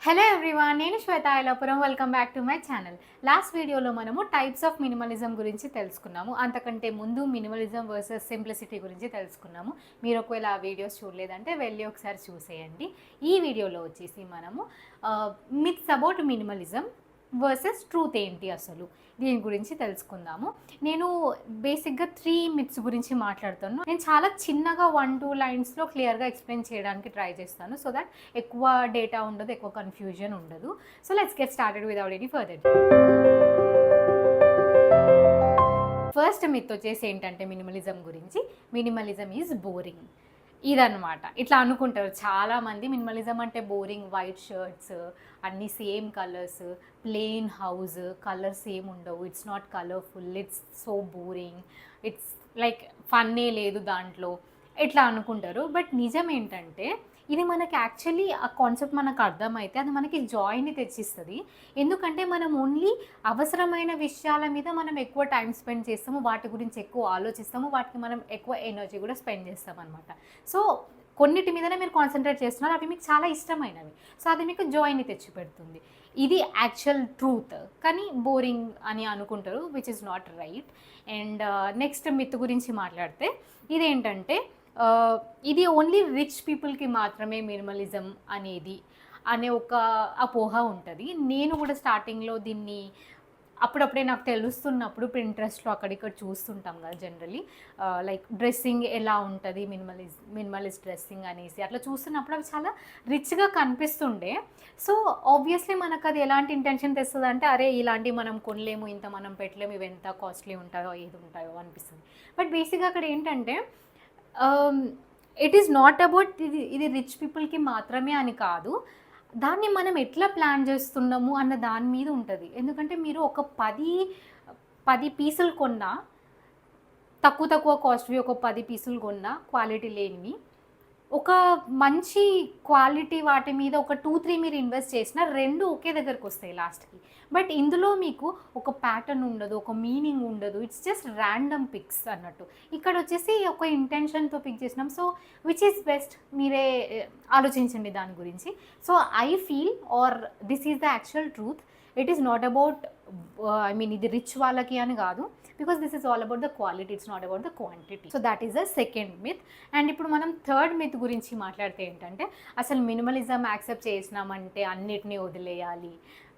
Hello everyone, నేను Shweta Ailapuram. Welcome back to my channel. Last వీడియోలో మనము టైప్స్ ఆఫ్ మినిమలిజం గురించి తెలుసుకున్నాము. అంతకంటే ముందు మినిమలిజం వర్సెస్ సింప్లిసిటీ గురించి తెలుసుకున్నాము. మీరు ఒకవేళ ఆ వీడియోస్ చూడలేదంటే వెళ్ళి ఒకసారి చూసేయండి. ఈ వీడియోలో వచ్చేసి మనము myths about minimalism versus truth ఏంటి అసలు దీని గురించి తెలుసుకుందాము. నేను బేసిక్గా 3 మిత్స్ గురించి మాట్లాడుతాను. నేను చాలా చిన్నగా 1-2 లైన్స్లో క్లియర్గా ఎక్స్ప్లెయిన్ చేయడానికి ట్రై చేస్తాను, సో దట్ ఎక్కువ డేటా ఉండదు, ఎక్కువ కన్ఫ్యూజన్ ఉండదు. So let's get started without any further. First myth వచ్చేసి ఏంటంటే మినిమలిజం గురించి, మినిమలిజం ఈజ్ బోరింగ్. ఇదన్నమాట. ఇట్లా అనుకుంటారు చాలామంది, మినిమలిజం అంటే బోరింగ్, వైట్ షర్ట్స్, అన్నీ same colours, plain house, colours ఏమి ఉండవు, it's not colourful, it's so boring, it's like ఫన్నే లేదు దాంట్లో, ఇట్లా అనుకుంటారు. బట్ నిజం ఏంటంటే ఇది మనకి యాక్చువల్లీ ఆ కాన్సెప్ట్ మనకు అర్థమైతే అది మనకి జాయ్ని తెచ్చిస్తుంది. ఎందుకంటే మనం ఓన్లీ అవసరమైన విషయాల మీద మనం ఎక్కువ టైం స్పెండ్ చేస్తాము, వాటి గురించి ఎక్కువ ఆలోచిస్తాము, వాటికి మనం ఎక్కువ ఎనర్జీ కూడా స్పెండ్ చేస్తాం అనమాట. సో కొన్నిటి మీదనే మీరు కాన్సన్ట్రేట్ చేస్తున్నారు, అవి మీకు చాలా ఇష్టమైనవి, సో అది మీకు జాయ్ని తెచ్చిపెడుతుంది. ఇది యాక్చువల్ ట్రూత్. కానీ బోరింగ్ అని అనుకుంటారు, which is not right. And next myth గురించి మాట్లాడితే ఇదేంటంటే ఇది ఓన్లీ రిచ్ పీపుల్కి మాత్రమే మినిమలిజం అనే ఒక అపోహ ఉంటుంది. నేను కూడా స్టార్టింగ్లో దీన్ని అప్పుడప్పుడే నాకు తెలుస్తున్నప్పుడు పింట్రెస్ట్లో అక్కడిక్కడ చూస్తుంటాం కదా జనరలీ, లైక్ డ్రెస్సింగ్ ఎలా ఉంటుంది, మినిమలిస్ట్ డ్రెస్సింగ్ అనేసి అట్లా చూస్తున్నప్పుడు అవి చాలా రిచ్గా కనిపిస్తుండే. సో ఆబ్వియస్లీ మనకు అది ఎలాంటి ఇంటెన్షన్ తెస్తుంది అంటే, అరే ఇలాంటివి మనం కొనలేము, ఇంత మనం పెట్టలేము, ఇవి ఎంత కాస్ట్లీ ఉంటాయో ఏది ఉంటాయో అనిపిస్తుంది. బట్ బేసిక్గా అక్కడ ఏంటంటే ఇట్ ఈస్ నాట్ అబౌట్ ఇది రిచ్ పీపుల్కి మాత్రమే అని కాదు, దాన్ని మనం ఎట్లా ప్లాన్ చేస్తున్నాము అన్న దాని మీద ఉంటుంది. ఎందుకంటే మీరు ఒక 10 పీసులు కొన్నా, తక్కువ కాస్ట్వి ఒక 10 పీసులు కొన్నా క్వాలిటీ లేనివి, ఒక మంచి క్వాలిటీ వాటి మీద ఒక 2-3 మీరు ఇన్వెస్ట్ చేసినా 2 ఒకే దగ్గరకు వస్తాయి లాస్ట్కి. బట్ ఇందులో మీకు ఒక ప్యాటర్న్ ఉండదు, ఒక మీనింగ్ ఉండదు, ఇట్స్ జస్ట్ ర్యాండమ్ పిక్స్ అన్నట్టు. ఇక్కడ వచ్చేసి ఒక ఇంటెన్షన్తో పిక్ చేసినాం. సో విచ్ ఈస్ బెస్ట్ మీరే ఆలోచించండి దాని గురించి. So I feel are this is the actual truth. It is not about ఇది రిచ్ వాళ్ళకి అని కాదు, because this is all about the quality, it's not about the quantity. So that is the second myth. And ఇప్పుడు మనం third myth గురించి మాట్లాడితే ఏంటంటే, అసలు మినిమలిజం యాక్సెప్ట్ చేసినామంటే అన్నిటినీ వదిలేయాలి,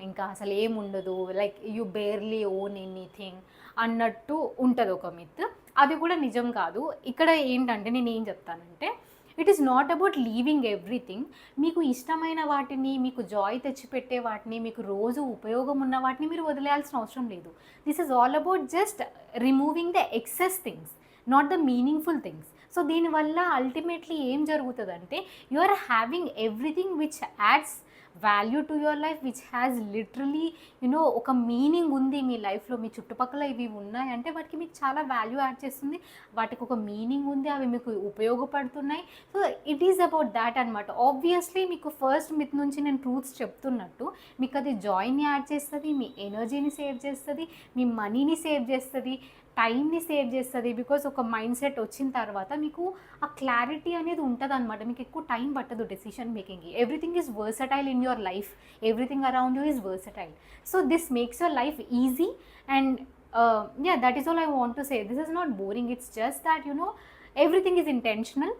ఇంకా అసలు ఏముండదు, like you barely own anything అన్నట్టు ఉంటుంది ఒక మిత్. అది కూడా నిజం కాదు. ఇక్కడ ఏంటంటే నేను ఏం చెప్తానంటే, it is not about leaving everything. మీకు ఇష్టమైన వాటిని, మీకు జాయ్ తెచ్చిపెట్టే వాటిని, మీకు రోజు ఉపయోగం ఉన్న వాటిని మీరు వదిలేయాల్సిన అవసరం లేదు. This is all about just removing the excess things, not the meaningful things. So దీనివల్ల అల్టిమేట్లీ ఏం జరుగుతుందంటే, you are having everything which adds value to your life, which has literally ఒక మీనింగ్ ఉంది మీ లైఫ్లో. మీ చుట్టుపక్కల ఇవి ఉన్నాయంటే వాటికి మీకు చాలా వాల్యూ యాడ్ చేస్తుంది, వాటికి ఒక మీనింగ్ ఉంది, అవి మీకు ఉపయోగపడుతున్నాయి. So it is about that అనమాట. ఆబ్వియస్లీ మీకు ఫస్ట్ మిత్ నుంచి నేను ట్రూత్స్ చెప్తున్నట్టు మీకు అది జాయ్ని యాడ్ చేస్తుంది, మీ ఎనర్జీని సేవ్ చేస్తుంది, మీ మనీని సేవ్ చేస్తుంది, టైంని సేవ్ చేస్తుంది. బికాజ్ ఒక మైండ్ సెట్ వచ్చిన తర్వాత మీకు ఆ క్లారిటీ అనేది ఉంటుంది అనమాట. మీకు ఎక్కువ టైం పట్టదు డెసిషన్ మేకింగ్కి. Everything is versatile in your life, everything around you is versatile. So this makes your life easy. And yeah, that is all I want to say. This is not boring, it's just that everything is intentional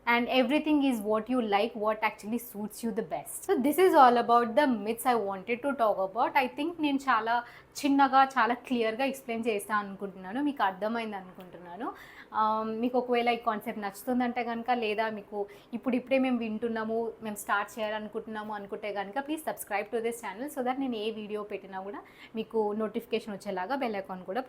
and everything is what you like, what actually suits you the best. So this is all about the myths I wanted to talk about. I think నేను చాలా చిన్నగా చాలా క్లియర్గా explain చేస్తాను అనుకుంటున్నాను, మీకు అర్థమైంది అనుకుంటున్నాను. మీకు ఒకవేళ ఈ కాన్సెప్ట్ నచ్చుతుందంటే కనుక, లేదా మీకు ఇప్పుడే మేము వింటున్నాము, మేము స్టార్ట్ చేయాలనుకుంటున్నాము అనుకుంటే కనుక, please subscribe to this channel, so that నేను ఏ వీడియో పెట్టినా కూడా మీకు నోటిఫికేషన్ వచ్చేలాగా బెల్ ఐకాన్ కూడా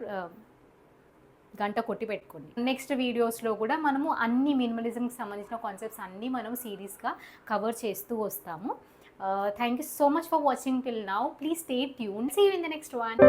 గంట కొట్టి పెట్టుకోండి. నెక్స్ట్ వీడియోస్లో కూడా మనము అన్ని మినిమలిజంకి సంబంధించిన కాన్సెప్ట్స్ అన్నీ మనం సిరీస్గా కవర్ చేస్తూ వస్తాము. Thank you so much for watching till now. Please stay tune. See you in the next one.